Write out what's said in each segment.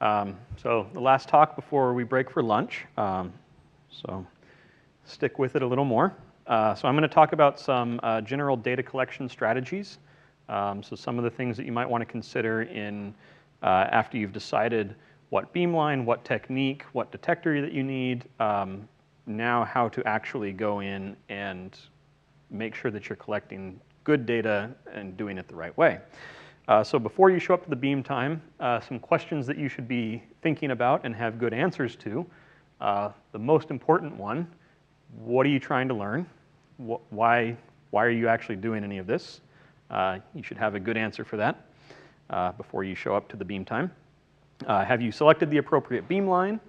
So the last talk before we break for lunch, so stick with it a little more. So I'm going to talk about some general data collection strategies. So some of the things that you might want to consider in after you've decided what beamline, what technique, what detector that you need, now how to actually go in and make sure that you're collecting good data and doing it the right way. So before you show up to the beam time, some questions that you should be thinking about and have good answers to. The most important one, what are you trying to learn? Why are you actually doing any of this? You should have a good answer for that before you show up to the beam time. Have you selected the appropriate beamline?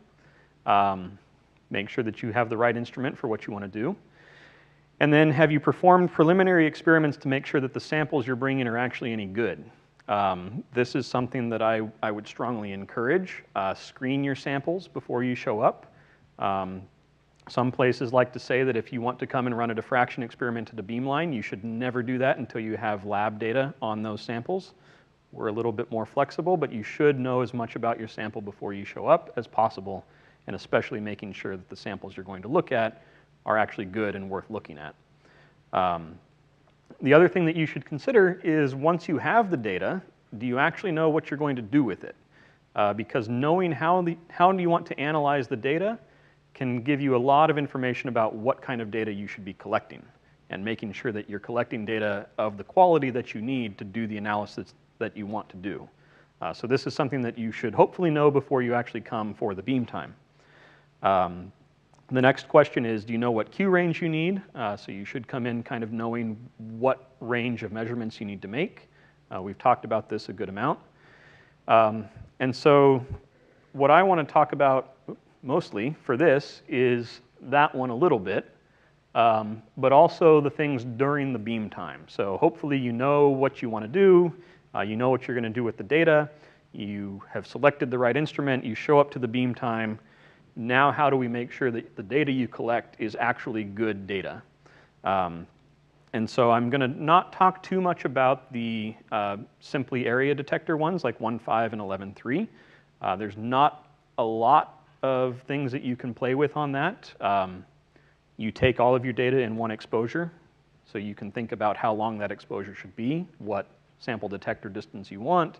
Make sure that you have the right instrument for what you want to do. And then have you performed preliminary experiments to make sure that the samples you're bringing are actually any good? This is something that I would strongly encourage. Screen your samples before you show up. Some places like to say that if you want to come and run a diffraction experiment at a beamline, you should never do that until you have lab data on those samples. We're a little bit more flexible, but you should know as much about your sample before you show up as possible, and especially making sure that the samples you're going to look at are actually good and worth looking at. The other thing that you should consider is once you have the data, do you actually know what you're going to do with it? Because knowing how do you want to analyze the data can give you a lot of information about what kind of data you should be collecting, and making sure that you're collecting data of the quality that you need to do the analysis that you want to do. So this is something that you should hopefully know before you actually come for the beam time. The next question is, do you know what Q range you need? So you should come in kind of knowing what range of measurements you need to make. We've talked about this a good amount. And so what I want to talk about mostly for this is that one a little bit, but also the things during the beam time. So hopefully you know what you want to do, you know what you're going to do with the data, you have selected the right instrument, you show up to the beam time. Now how do we make sure that the data you collect is actually good data? And so I'm going to not talk too much about the simply area detector ones like 1.5 and 11.3. There's not a lot of things that you can play with on that. You take all of your data in one exposure, so you can think about how long that exposure should be, what sample detector distance you want.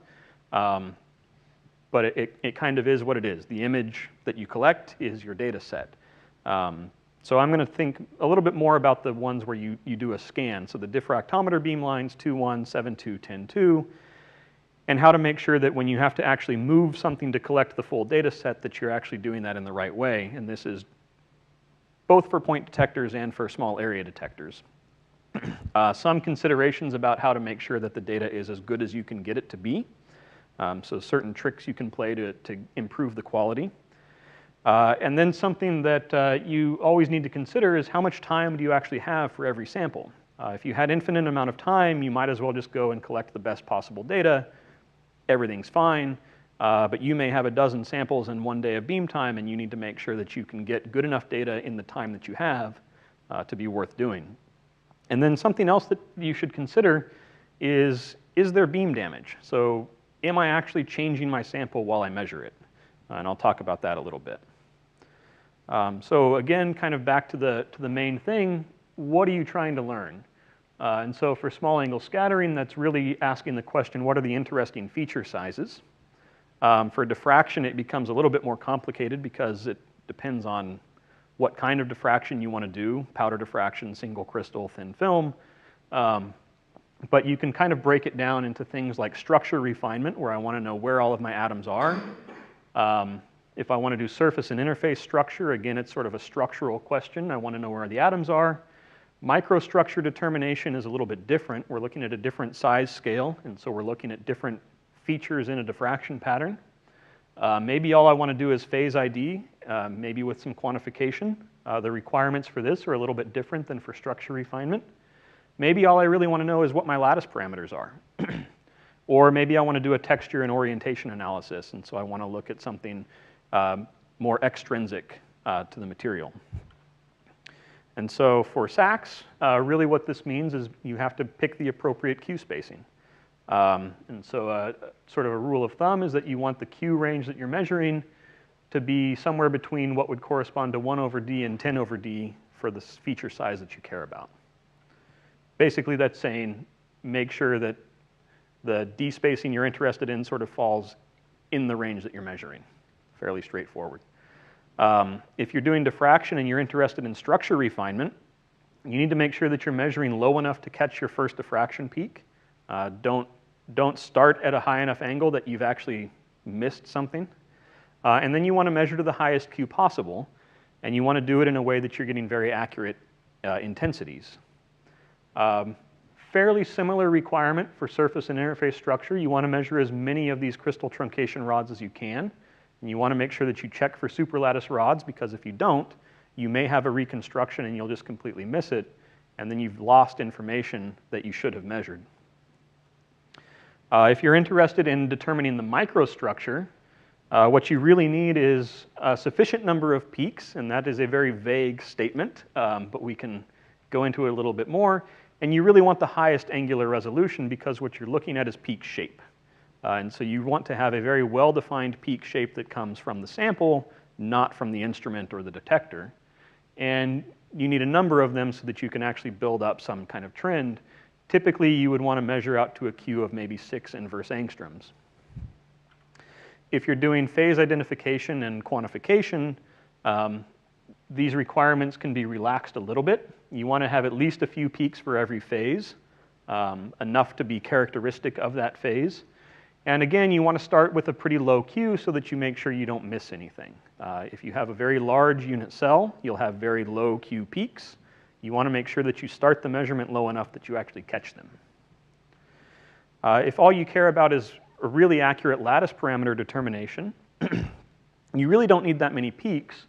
But it kind of is what it is. The image that you collect is your data set. So I'm going to think a little bit more about the ones where you do a scan. So the diffractometer beamlines 2.1, 7.2, 10.2, and how to make sure that when you have to actually move something to collect the full data set that you're actually doing that in the right way. And this is both for point detectors and for small area detectors. Some considerations about how to make sure that the data is as good as you can get it to be. So certain tricks you can play to improve the quality. And then something that you always need to consider is how much time do you actually have for every sample? If you had infinite amount of time, you might as well just go and collect the best possible data. Everything's fine, but you may have a dozen samples in one day of beam time, and you need to make sure that you can get good enough data in the time that you have to be worth doing. And then something else that you should consider is there beam damage? So am I actually changing my sample while I measure it? And I'll talk about that a little bit. So again, kind of back to the main thing, what are you trying to learn? And so for small angle scattering, that's really asking the question, what are the interesting feature sizes? For diffraction, it becomes a little bit more complicated because it depends on what kind of diffraction you want to do, powder diffraction, single crystal, thin film. But you can kind of break it down into things like structure refinement, where I want to know where all of my atoms are. If I want to do surface and interface structure, again, it's sort of a structural question. I want to know where the atoms are. Microstructure determination is a little bit different. We're looking at a different size scale, and so we're looking at different features in a diffraction pattern. Maybe all I want to do is phase ID, maybe with some quantification. The requirements for this are a little bit different than for structure refinement. Maybe all I really want to know is what my lattice parameters are. Or maybe I want to do a texture and orientation analysis, and so I want to look at something more extrinsic to the material. And so for SACs, really what this means is you have to pick the appropriate Q spacing. And so sort of a rule of thumb is that you want the Q range that you're measuring to be somewhere between what would correspond to 1 over D and 10 over D for the feature size that you care about. Basically, that's saying make sure that the D spacing you're interested in sort of falls in the range that you're measuring. Fairly straightforward. If you're doing diffraction and you're interested in structure refinement, you need to make sure that you're measuring low enough to catch your first diffraction peak. Don't start at a high enough angle that you've actually missed something. And then you want to measure to the highest Q possible, and you want to do it in a way that you're getting very accurate intensities. Fairly similar requirement for surface and interface structure. You want to measure as many of these crystal truncation rods as you can, and you want to make sure that you check for superlattice rods, because if you don't, you may have a reconstruction and you'll just completely miss it, and then you've lost information that you should have measured. If you're interested in determining the microstructure, what you really need is a sufficient number of peaks, and that is a very vague statement, but we can go into it a little bit more. And you really want the highest angular resolution, because what you're looking at is peak shape. And so you want to have a very well-defined peak shape that comes from the sample, not from the instrument or the detector. And you need a number of them so that you can actually build up some kind of trend. Typically, you would want to measure out to a Q of maybe 6 inverse angstroms. If you're doing phase identification and quantification, these requirements can be relaxed a little bit. You want to have at least a few peaks for every phase, enough to be characteristic of that phase. And again, you want to start with a pretty low Q so that you make sure you don't miss anything. If you have a very large unit cell, you'll have very low Q peaks. You want to make sure that you start the measurement low enough that you actually catch them. If all you care about is a really accurate lattice parameter determination, you really don't need that many peaks.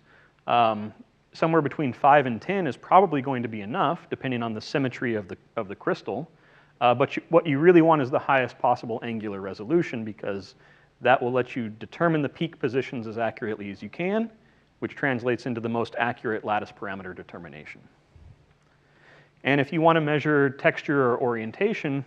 Somewhere between 5 and 10 is probably going to be enough, depending on the symmetry of the crystal. But what you really want is the highest possible angular resolution, because that will let you determine the peak positions as accurately as you can, which translates into the most accurate lattice parameter determination. And if you want to measure texture or orientation,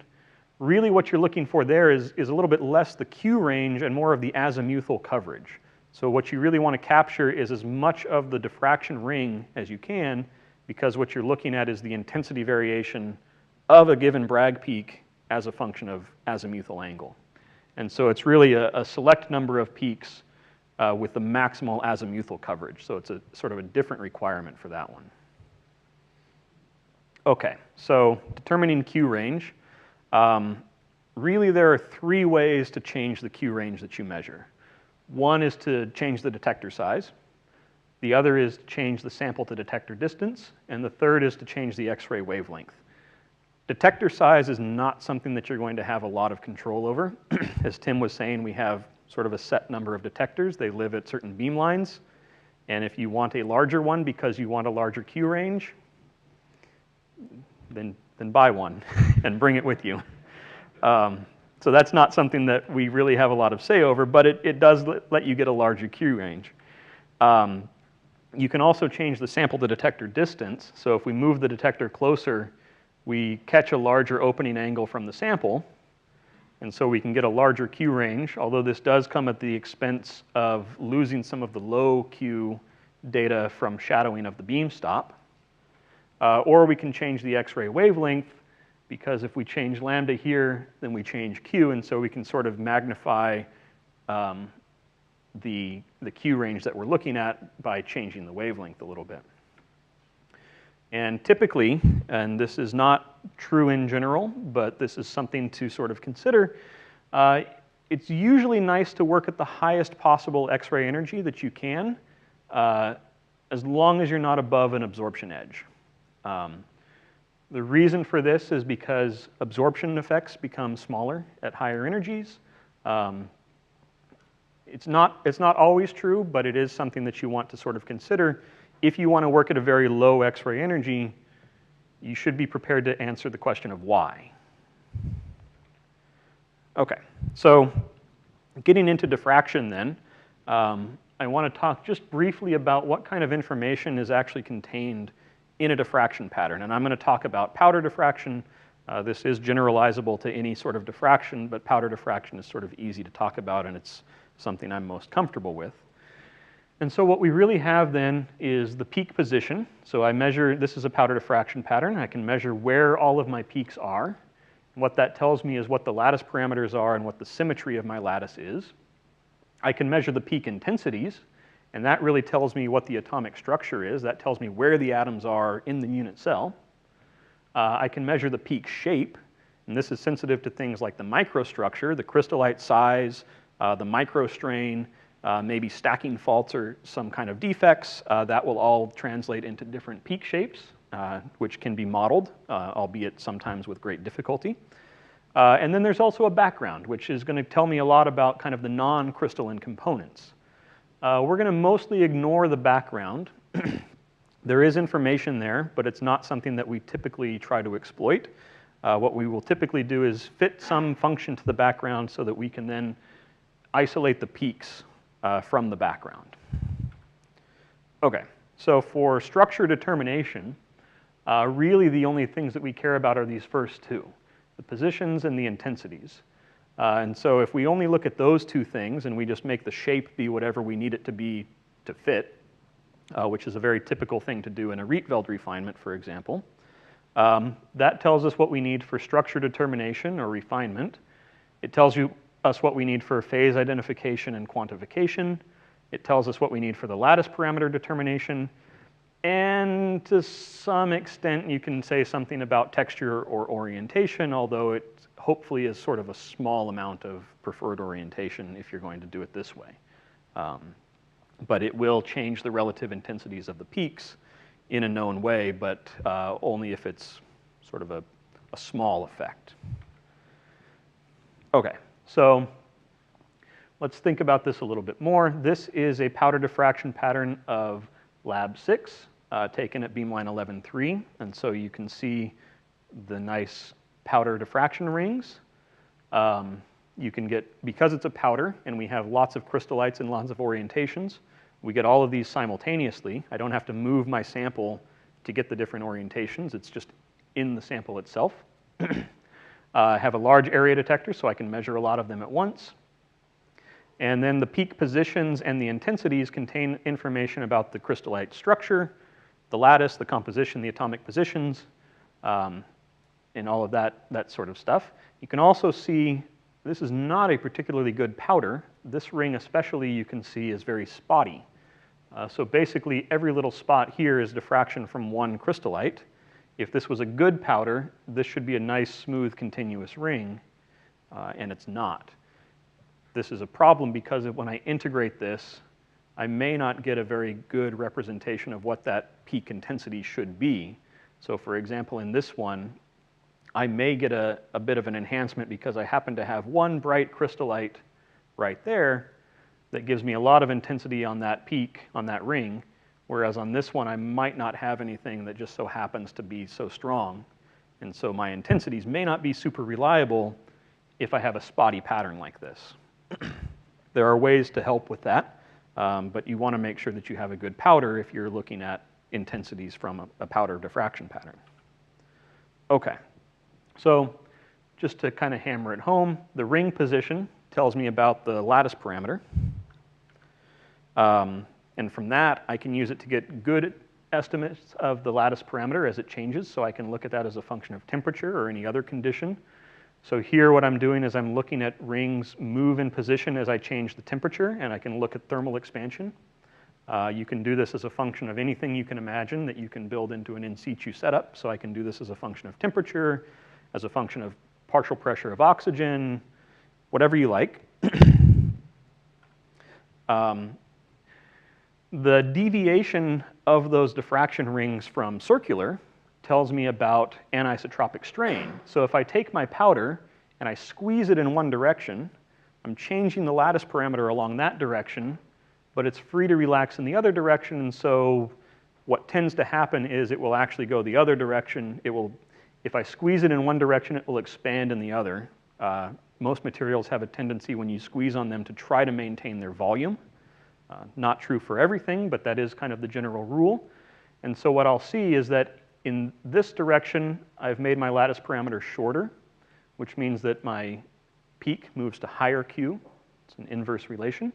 really what you're looking for there is a little bit less the Q range and more of the azimuthal coverage. So what you really want to capture is as much of the diffraction ring as you can, because what you're looking at is the intensity variation of a given Bragg peak as a function of azimuthal angle. And so it's really a select number of peaks with the maximal azimuthal coverage. So it's a sort of a different requirement for that one. Okay, so determining Q range. Really there are 3 ways to change the Q range that you measure. One is to change the detector size. The other is to change the sample to detector distance. And the third is to change the X-ray wavelength. Detector size is not something that you're going to have a lot of control over. As Tim was saying, we have sort of a set number of detectors. They live at certain beam lines. And if you want a larger one because you want a larger Q range, then buy one and bring it with you. So that's not something that we really have a lot of say over, but it does let you get a larger Q range. You can also change the sample to detector distance. So if we move the detector closer, we catch a larger opening angle from the sample, and so we can get a larger Q range, although this does come at the expense of losing some of the low Q data from shadowing of the beam stop. Or we can change the X-ray wavelength, because if we change lambda here, then we change Q, and so we can sort of magnify the Q range that we're looking at by changing the wavelength a little bit. And typically, and this is not true in general, but this is something to sort of consider, it's usually nice to work at the highest possible X-ray energy that you can, as long as you're not above an absorption edge. The reason for this is because absorption effects become smaller at higher energies. It's not always true, but it is something that you want to sort of consider. If you want to work at a very low X-ray energy, you should be prepared to answer the question of why. Okay, so getting into diffraction then, I want to talk just briefly about what kind of information is actually contained in a diffraction pattern. And I'm going to talk about powder diffraction, This is generalizable to any sort of diffraction, but powder diffraction is sort of easy to talk about, and it's something I'm most comfortable with. And so what we really have then is the peak position. So I measure, this is a powder diffraction pattern. I can measure where all of my peaks are. And what that tells me is what the lattice parameters are and what the symmetry of my lattice is. I can measure the peak intensities, and that really tells me what the atomic structure is. That tells me where the atoms are in the unit cell. I can measure the peak shape, and this is sensitive to things like the microstructure, the crystallite size, the microstrain, maybe stacking faults or some kind of defects. That will all translate into different peak shapes, which can be modeled, albeit sometimes with great difficulty. And then there's also a background, which is going to tell me a lot about kind of the non-crystalline components. We're going to mostly ignore the background. There is information there, but it's not something that we typically try to exploit. What we will typically do is fit some function to the background so that we can then isolate the peaks from the background. Okay, so for structure determination, really the only things that we care about are these first two, the positions and the intensities. And so if we only look at those two things and we just make the shape be whatever we need it to be to fit, which is a very typical thing to do in a Rietveld refinement, for example, that tells us what we need for structure determination or refinement. It tells us what we need for phase identification and quantification. It tells us what we need for the lattice parameter determination. And to some extent, you can say something about texture or orientation, although it hopefully is sort of a small amount of preferred orientation if you're going to do it this way. But it will change the relative intensities of the peaks in a known way, but only if it's sort of a small effect. Okay, so let's think about this a little bit more. This is a powder diffraction pattern of lab 6 taken at beamline 11.3, and so you can see the nice powder diffraction rings. You can get, because it's a powder and we have lots of crystallites and lots of orientations, we get all of these simultaneously. I don't have to move my sample to get the different orientations. It's just in the sample itself. I have a large area detector, so I can measure a lot of them at once. And then the peak positions and the intensities contain information about the crystallite structure, the lattice, the composition, the atomic positions, and all of that sort of stuff. You can also see this is not a particularly good powder. This ring especially you can see is very spotty. So basically every little spot here is diffraction from one crystallite. If this was a good powder, this should be a nice, smooth, continuous ring, and it's not. This is a problem because when I integrate this, I may not get a very good representation of what that peak intensity should be. So for example, in this one, I may get a bit of an enhancement because I happen to have one bright crystallite right there that gives me a lot of intensity on that peak, on that ring, whereas on this one I might not have anything that just so happens to be so strong. And so my intensities may not be super reliable if I have a spotty pattern like this. There are ways to help with that, but you want to make sure that you have a good powder if you're looking at intensities from a powder diffraction pattern. Okay, so just to kind of hammer it home, the ring position tells me about the lattice parameter. And from that, I can use it to get good estimates of the lattice parameter as it changes, so I can look at that as a function of temperature or any other condition. So here what I'm doing is I'm looking at rings move in position as I change the temperature, and I can look at thermal expansion. You can do this as a function of anything you can imagine that you can build into an in situ setup. So I can do this as a function of temperature, as a function of partial pressure of oxygen, whatever you like. The deviation of those diffraction rings from circular tells me about anisotropic strain. So if I take my powder and I squeeze it in one direction, I'm changing the lattice parameter along that direction, but it's free to relax in the other direction, and so what tends to happen is it will actually go the other direction. If I squeeze it in one direction, it will expand in the other. Most materials have a tendency when you squeeze on them to try to maintain their volume. Not true for everything, but that is kind of the general rule. And so what I'll see is that in this direction, I've made my lattice parameter shorter, which means that my peak moves to higher Q. It's an inverse relation.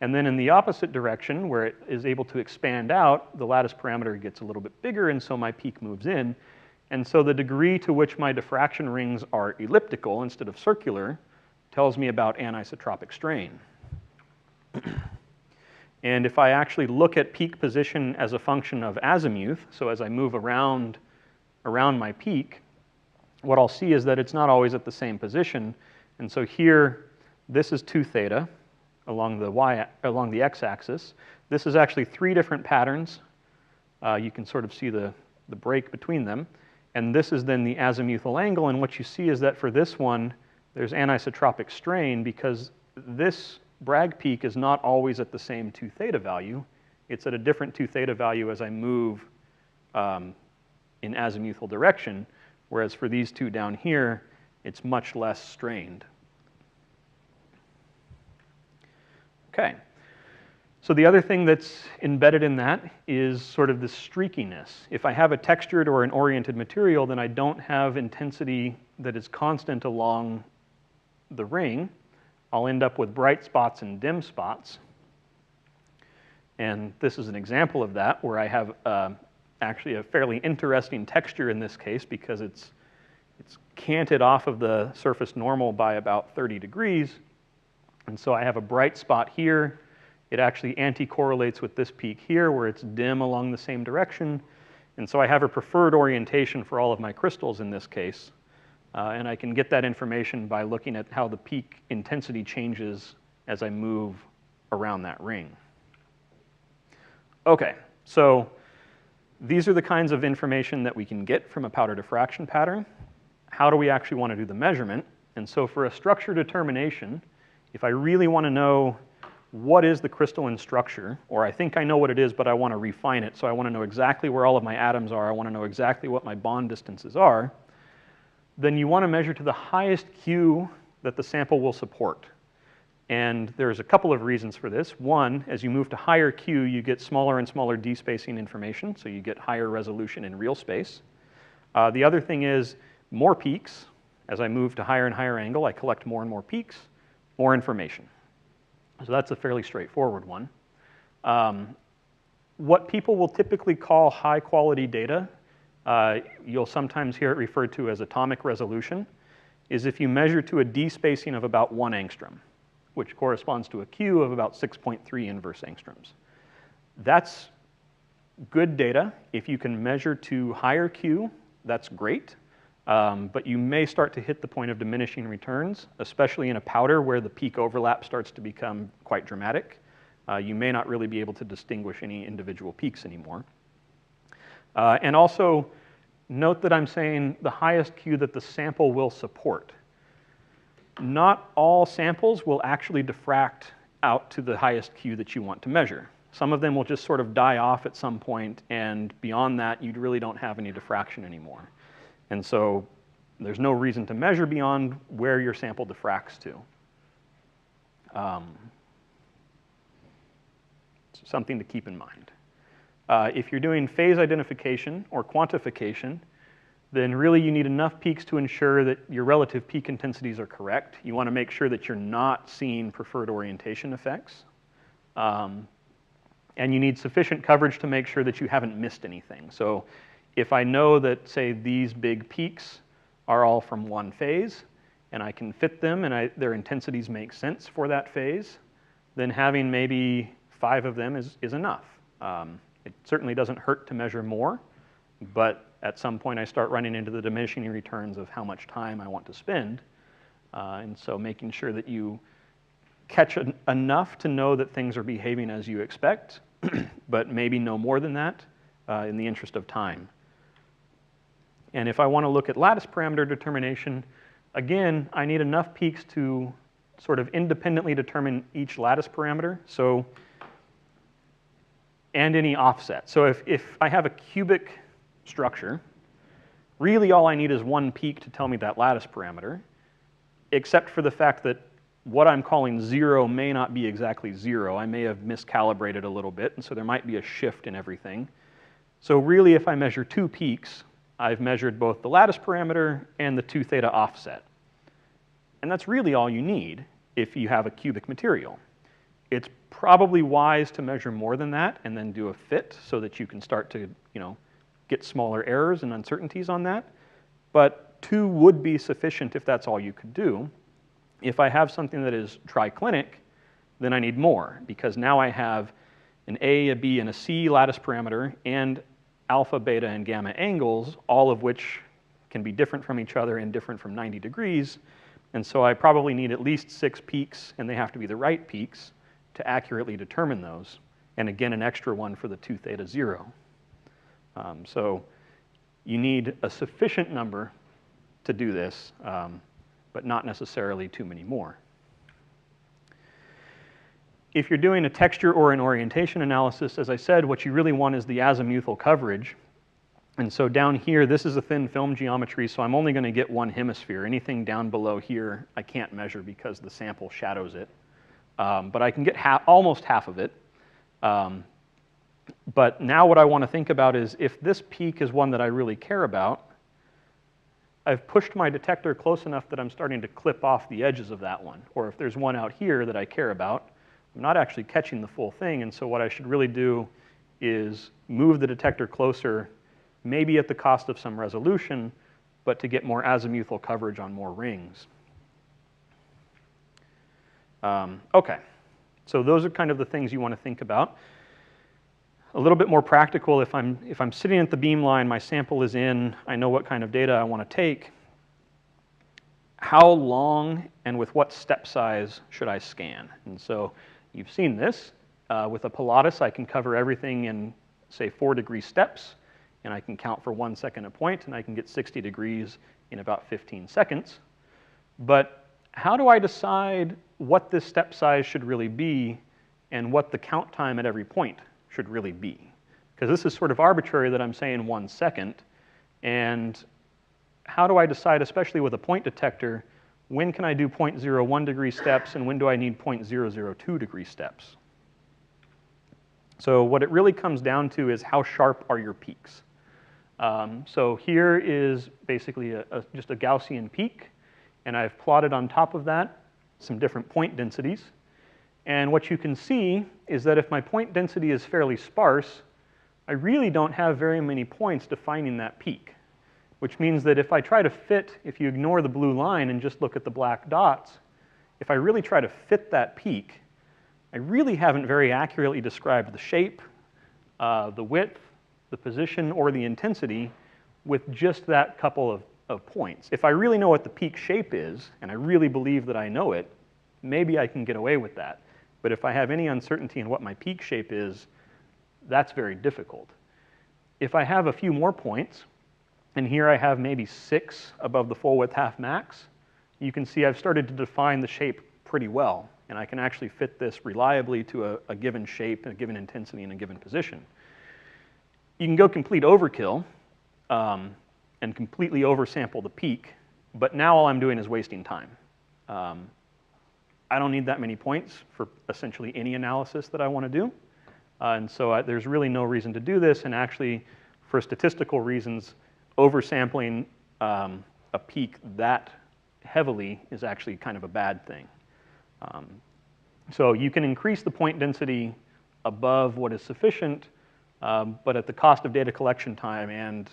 And then in the opposite direction, where it is able to expand out, the lattice parameter gets a little bit bigger, and so my peak moves in. And so the degree to which my diffraction rings are elliptical instead of circular tells me about anisotropic strain. And if I actually look at peak position as a function of azimuth, so as I move around my peak, what I'll see is that it's not always at the same position. And so here, this is 2 theta along the x-axis. This is actually 3 different patterns. You can sort of see the break between them. And this is then the azimuthal angle. And what you see is that for this one, there's anisotropic strain because this Bragg peak is not always at the same 2 theta value. It's at a different 2 theta value as I move in azimuthal direction, whereas for these 2 down here, it's much less strained. Okay. So the other thing that's embedded in that is sort of the streakiness. If I have a textured or an oriented material, then I don't have intensity that is constant along the ring. I'll end up with bright spots and dim spots. And this is an example of that, where I have actually a fairly interesting texture in this case because it's canted off of the surface normal by about 30 degrees. And so I have a bright spot here. It actually anti-correlates with this peak here, where it's dim along the same direction. And so I have a preferred orientation for all of my crystals in this case. And I can get that information by looking at how the peak intensity changes as I move around that ring. Okay, so these are the kinds of information that we can get from a powder diffraction pattern. How do we actually want to do the measurement? And so for a structure determination, if I really want to know what is the crystalline structure, or I think I know what it is, but I want to refine it, so I want to know exactly where all of my atoms are, I want to know exactly what my bond distances are, then you want to measure to the highest Q that the sample will support. And there's a couple of reasons for this. One, as you move to higher Q, you get smaller and smaller d-spacing information, so you get higher resolution in real space. The other thing is more peaks. As I move to higher and higher angle, I collect more and more peaks, more information. So that's a fairly straightforward one. What people will typically call high-quality data, you'll sometimes hear it referred to as atomic resolution, is if you measure to a d-spacing of about 1 angstrom, which corresponds to a Q of about 6.3 inverse angstroms. That's good data. If you can measure to higher Q, that's great. But you may start to hit the point of diminishing returns, especially in a powder where the peak overlap starts to become quite dramatic. You may not really be able to distinguish any individual peaks anymore. And also, note that I'm saying the highest Q that the sample will support. Not all samples will actually diffract out to the highest Q that you want to measure. Some of them will just sort of die off at some point, and beyond that, you really don't have any diffraction anymore. And so there's no reason to measure beyond where your sample diffracts to. So something to keep in mind. If you're doing phase identification or quantification, then really you need enough peaks to ensure that your relative peak intensities are correct. You want to make sure that you're not seeing preferred orientation effects. And you need sufficient coverage to make sure that you haven't missed anything. So if I know that, say, these big peaks are all from one phase, and I can fit them and their intensities make sense for that phase, then having maybe 5 of them is enough. It certainly doesn't hurt to measure more, but at some point I start running into the diminishing returns of how much time I want to spend. And so making sure that you catch enough to know that things are behaving as you expect, but maybe no more than that in the interest of time. And if I want to look at lattice parameter determination, again, I need enough peaks to sort of independently determine each lattice parameter, and any offset. So if I have a cubic structure, really all I need is 1 peak to tell me that lattice parameter, except for the fact that what I'm calling 0 may not be exactly 0. I may have miscalibrated a little bit, and so there might be a shift in everything. So really, if I measure 2 peaks, I've measured both the lattice parameter and the 2 theta offset. And that's really all you need if you have a cubic material. It's probably wise to measure more than that and then do a fit so that you can start to, get smaller errors and uncertainties on that. But 2 would be sufficient if that's all you could do. If I have something that is triclinic, then I need more, because now I have an A, a B, and a C lattice parameter, and alpha, beta, and gamma angles, all of which can be different from each other and different from 90 degrees. And so I probably need at least 6 peaks, and they have to be the right peaks to accurately determine those. And again, an extra one for the 2 theta 0. So you need a sufficient number to do this, but not necessarily too many more. If you're doing a texture or an orientation analysis, as I said, what you really want is the azimuthal coverage. And so down here, this is a thin film geometry, so I'm only going to get one hemisphere. Anything down below here, I can't measure because the sample shadows it. But I can get almost half of it. But now what I want to think about is if this peak is one that I really care about, I've pushed my detector close enough that I'm starting to clip off the edges of that one. Or if there's one out here that I care about, I'm not actually catching the full thing, and so what I should really do is move the detector closer, maybe at the cost of some resolution, but to get more azimuthal coverage on more rings. Okay, so those are kind of the things you want to think about. A little bit more practical, if I'm sitting at the beamline, my sample is in, I know what kind of data I want to take, how long and with what step size should I scan? And so you've seen this. With a Pilatus, I can cover everything in, say, 4-degree steps, and I can count for 1 second a point, and I can get 60 degrees in about 15 seconds. But how do I decide what this step size should really be and what the count time at every point should really be? Because this is sort of arbitrary that I'm saying 1 second, and how do I decide, especially with a point detector, when can I do 0.01 degree steps and when do I need 0.002 degree steps? So what it really comes down to is how sharp are your peaks. So here is basically just a Gaussian peak, and I've plotted on top of that some different point densities. And what you can see is that if my point density is fairly sparse, I really don't have very many points defining that peak, which means that if I try to fit, if you ignore the blue line and just look at the black dots, if I really try to fit that peak, I really haven't very accurately described the shape, the width, the position, or the intensity with just that couple of points. If I really know what the peak shape is, and I really believe that I know it, maybe I can get away with that. But if I have any uncertainty in what my peak shape is, that's very difficult. If I have a few more points, and here I have maybe 6 above the full width half max, you can see I've started to define the shape pretty well, and I can actually fit this reliably to a given shape, a given intensity, and a given position. You can go complete overkill and completely oversample the peak, but now all I'm doing is wasting time. I don't need that many points for essentially any analysis that I want to do. And so there's really no reason to do this, and actually, for statistical reasons, oversampling a peak that heavily is actually kind of a bad thing. So you can increase the point density above what is sufficient, but at the cost of data collection time and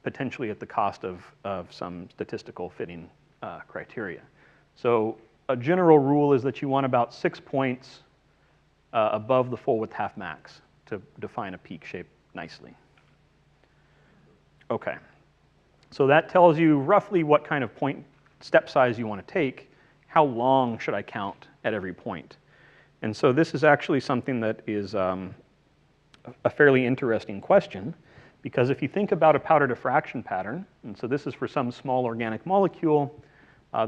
potentially at the cost of some statistical fitting criteria. So a general rule is that you want about 6 points above the full width half max to define a peak shape nicely. Okay, so that tells you roughly what kind of point step size you want to take. How long should I count at every point? And so this is actually something that is a fairly interesting question, because if you think about a powder diffraction pattern, and so this is for some small organic molecule,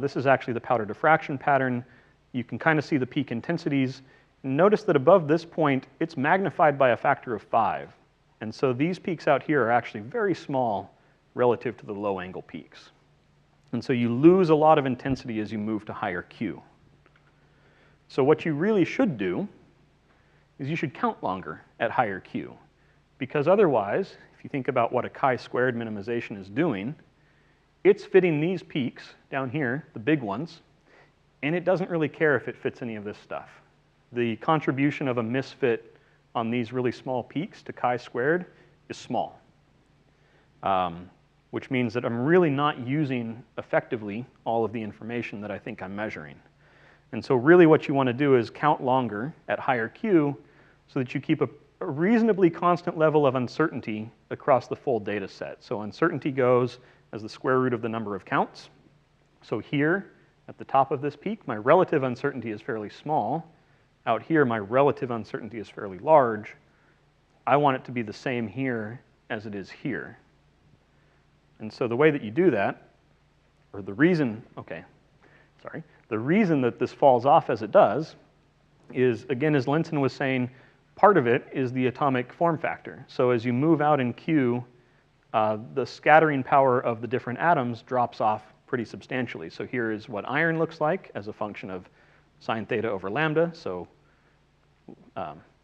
this is actually the powder diffraction pattern. You can kind of see the peak intensities. Notice that above this point, it's magnified by a factor of 5. And so these peaks out here are actually very small relative to the low angle peaks. And so you lose a lot of intensity as you move to higher Q. So what you really should do is you should count longer at higher Q. because otherwise, if you think about what a chi-squared minimization is doing, it's fitting these peaks down here, the big ones, and it doesn't really care if it fits any of this stuff. The contribution of a misfit on these really small peaks to chi-squared is small, which means that I'm really not using effectively all of the information that I think I'm measuring. And so really what you want to do is count longer at higher Q so that you keep a reasonably constant level of uncertainty across the full data set. So uncertainty goes as the square root of the number of counts. So here, at the top of this peak, my relative uncertainty is fairly small. Out here, my relative uncertainty is fairly large. I want it to be the same here as it is here. And so the way that you do that, or the reason, the reason that this falls off as it does is, again, as Linton was saying, part of it is the atomic form factor. So as you move out in Q, the scattering power of the different atoms drops off pretty substantially. So here is what iron looks like as a function of sine theta over lambda, so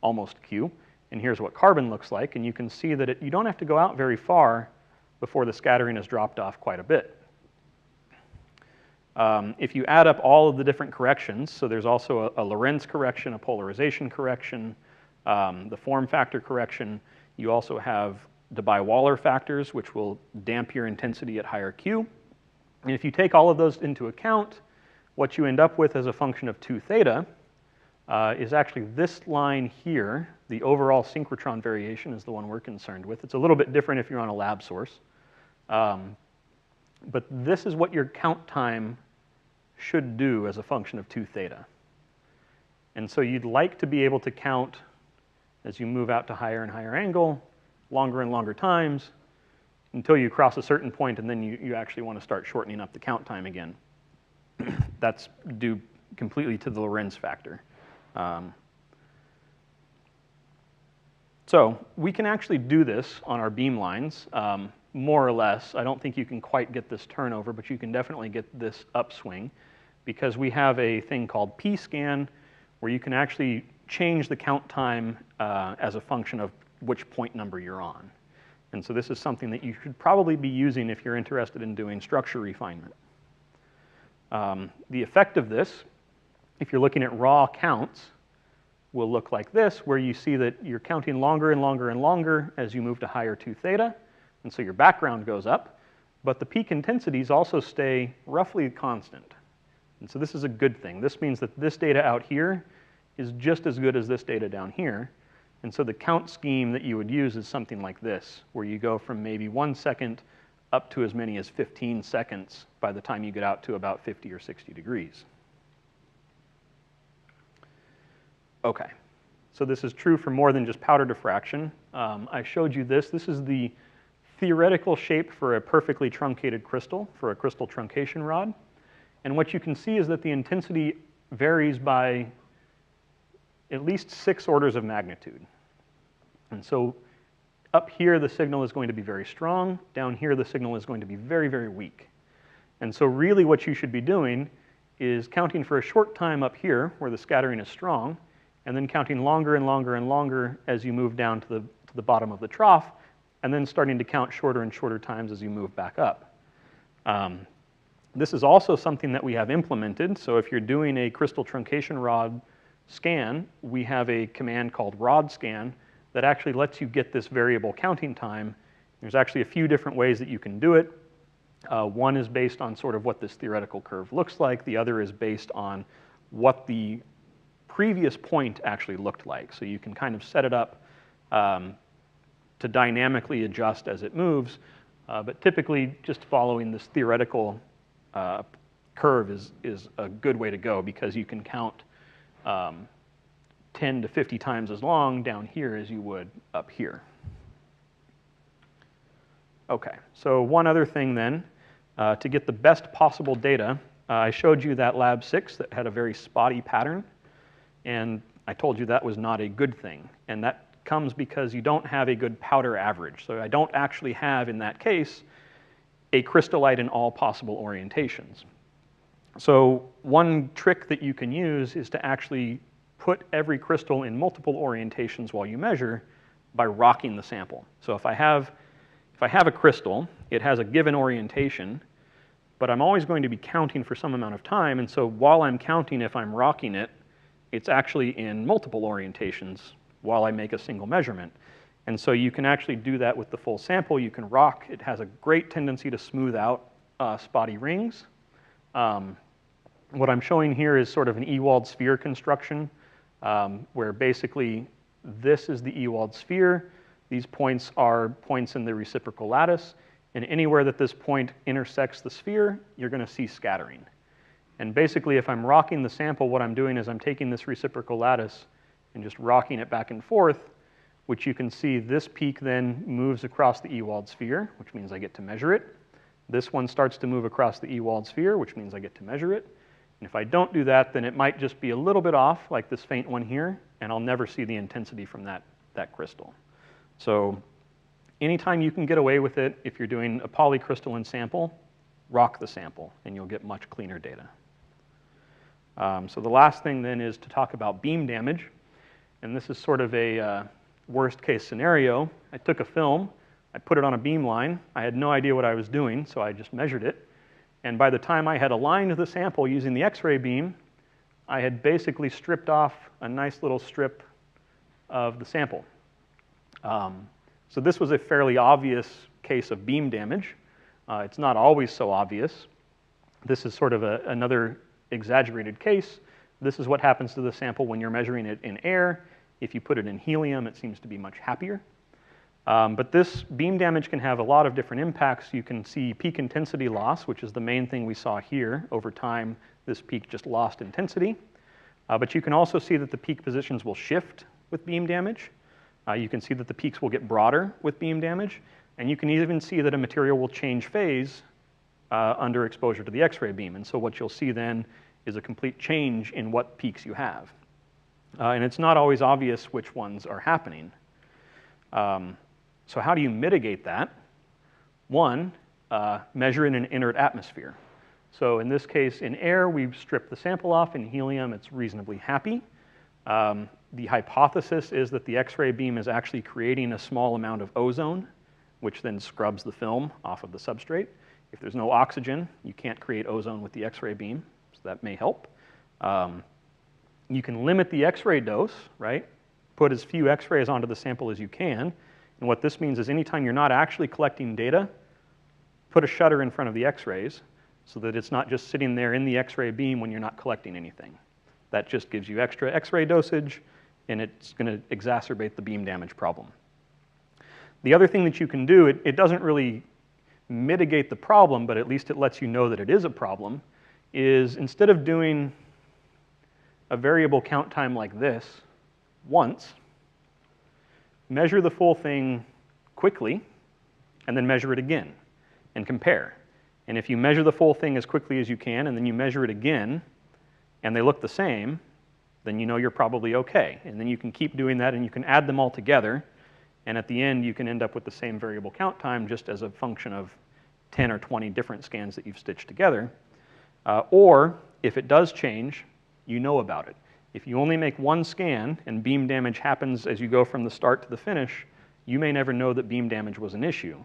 almost Q. And here's what carbon looks like. And you can see that you don't have to go out very far before the scattering has dropped off quite a bit. If you add up all of the different corrections, so there's also a Lorentz correction, a polarization correction, the form factor correction. You also have Debye-Waller factors, which will damp your intensity at higher Q. And if you take all of those into account, what you end up with as a function of 2 theta is actually this line here. The overall synchrotron variation is the one we're concerned with. It's a little bit different if you're on a lab source. But this is what your count time should do as a function of 2 theta. And so you'd like to be able to count as you move out to higher and higher angle, longer and longer times, until you cross a certain point, and then you actually want to start shortening up the count time again. That's due completely to the Lorentz factor. So we can actually do this on our beamlines, more or less. I don't think you can quite get this turnover, but you can definitely get this upswing, because we have a thing called p-scan, where you can actually change the count time as a function of which point number you're on. And so this is something that you should probably be using if you're interested in doing structure refinement. The effect of this, if you're looking at raw counts, will look like this, where you see that you're counting longer and longer and longer as you move to higher 2 theta, and so your background goes up, but the peak intensities also stay roughly constant. And so this is a good thing. This means that this data out here is just as good as this data down here. And so the count scheme that you would use is something like this, where you go from maybe 1 second up to as many as 15 seconds by the time you get out to about 50 or 60 degrees. Okay, so this is true for more than just powder diffraction. I showed you this. This is the theoretical shape for a perfectly truncated crystal, for a crystal truncation rod. And what you can see is that the intensity varies by at least 6 orders of magnitude. And so up here, the signal is going to be very strong. Down here, the signal is going to be very, very weak. And so really what you should be doing is counting for a short time up here, where the scattering is strong, and then counting longer and longer and longer as you move down to the bottom of the trough, and then starting to count shorter and shorter times as you move back up. This is also something that we have implemented. So if you're doing a crystal truncation rod scan, we have a command called rod scan that actually lets you get this variable counting time. There's actually a few different ways that you can do it. One is based on sort of what this theoretical curve looks like. The other is based on what the previous point actually looked like. So you can kind of set it up to dynamically adjust as it moves. But typically, just following this theoretical curve is a good way to go, because you can count 10 to 50 times as long down here as you would up here. Okay, so one other thing then, to get the best possible data, I showed you that lab 6 that had a very spotty pattern, and I told you that was not a good thing. And that comes because you don't have a good powder average. So I don't actually have, in that case, a crystallite in all possible orientations. So one trick that you can use is to actually put every crystal in multiple orientations while you measure, by rocking the sample. So if I have a crystal, it has a given orientation, but I'm always going to be counting for some amount of time, and so while I'm counting, if I'm rocking it, it's actually in multiple orientations while I make a single measurement. And so you can actually do that with the full sample. You can rock. It has a great tendency to smooth out spotty rings. What I'm showing here is sort of an Ewald sphere construction, where basically this is the Ewald sphere. These points are points in the reciprocal lattice, and anywhere that this point intersects the sphere, you're going to see scattering. And basically, if I'm rocking the sample, what I'm doing is I'm taking this reciprocal lattice and just rocking it back and forth, which you can see this peak then moves across the Ewald sphere, which means I get to measure it. This one starts to move across the Ewald sphere, which means I get to measure it. And if I don't do that, then it might just be a little bit off, like this faint one here, and I'll never see the intensity from that crystal. So anytime you can get away with it, if you're doing a polycrystalline sample, rock the sample, and you'll get much cleaner data. So the last thing then is to talk about beam damage. And this is sort of a worst case scenario. I took a film, I put it on a beamline. I had no idea what I was doing, so I just measured it. And by the time I had aligned the sample using the X-ray beam, I had basically stripped off a nice little strip of the sample. So this was a fairly obvious case of beam damage. It's not always so obvious. This is sort of another exaggerated case. This is what happens to the sample when you're measuring it in air. If you put it in helium, it seems to be much happier. But this beam damage can have a lot of different impacts. You can see peak intensity loss, which is the main thing we saw here. Over time, this peak just lost intensity. But you can also see that the peak positions will shift with beam damage. You can see that the peaks will get broader with beam damage. And you can even see that a material will change phase under exposure to the X-ray beam. And so what you'll see then is a complete change in what peaks you have. And it's not always obvious which ones are happening. So how do you mitigate that? One, measure in an inert atmosphere. So in this case, in air, we've stripped the sample off. In helium, it's reasonably happy. The hypothesis is that the X-ray beam is actually creating a small amount of ozone, which then scrubs the film off of the substrate. If there's no oxygen, you can't create ozone with the X-ray beam, so that may help. You can limit the X-ray dose, right? Put as few X-rays onto the sample as you can. And what this means is anytime you're not actually collecting data, put a shutter in front of the X-rays so that it's not just sitting there in the X-ray beam when you're not collecting anything. That just gives you extra X-ray dosage, and it's going to exacerbate the beam damage problem. The other thing that you can do, it doesn't really mitigate the problem, but at least it lets you know that it is a problem, is instead of doing a variable count time like this once, measure the full thing quickly, and then measure it again, and compare. And if you measure the full thing as quickly as you can, and then you measure it again, and they look the same, then you know you're probably okay. And then you can keep doing that, and you can add them all together, and at the end, you can end up with the same variable count time just as a function of 10 or 20 different scans that you've stitched together. Or, if it does change, you know about it. If you only make one scan and beam damage happens as you go from the start to the finish, you may never know that beam damage was an issue.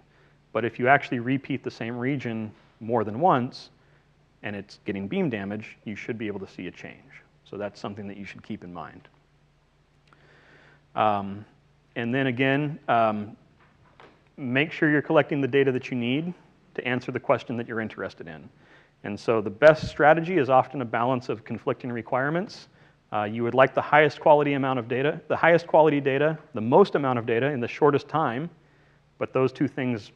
But if you actually repeat the same region more than once, and it's getting beam damage, you should be able to see a change. So that's something that you should keep in mind. And then again, make sure you're collecting the data that you need to answer the question that you're interested in. And so the best strategy is often a balance of conflicting requirements. You would like the highest quality amount of data, the highest quality data, the most amount of data in the shortest time, but those two things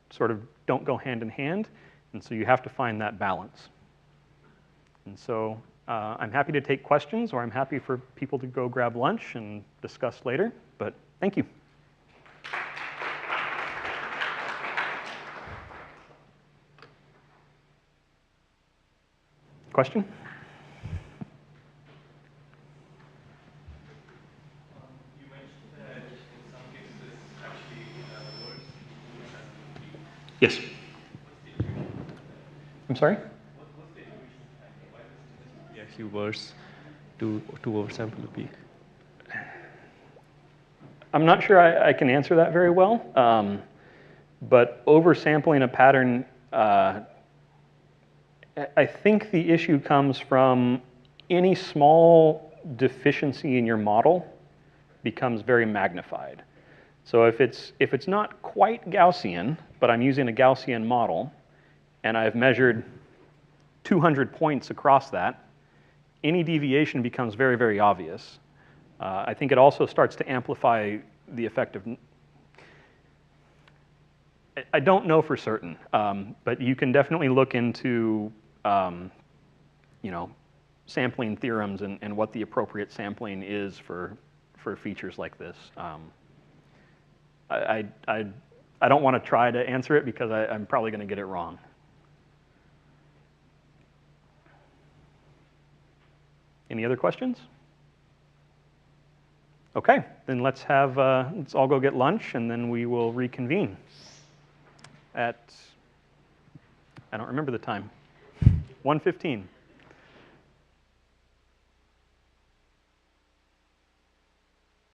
sort of don't go hand in hand, and so you have to find that balance. And so I'm happy to take questions, or I'm happy for people to go grab lunch and discuss later, but thank you. Question? You mentioned that in some cases actually worse to peak. Yes. What's the duration? I'm sorry? What's the duration time? Why does it be actually worse to oversample the peak? I'm not sure I can answer that very well, but oversampling a pattern, I think the issue comes from any small deficiency in your model becomes very magnified. So if it's not quite Gaussian, but I'm using a Gaussian model, and I've measured 200 points across that, any deviation becomes very, very obvious. I think it also starts to amplify the effect of, I don't know for certain, but you can definitely look into, sampling theorems and what the appropriate sampling is for features like this. I don't want to try to answer it because I'm probably going to get it wrong. Any other questions? Okay, then let's all go get lunch, and then we will reconvene at, I don't remember the time, 1:15.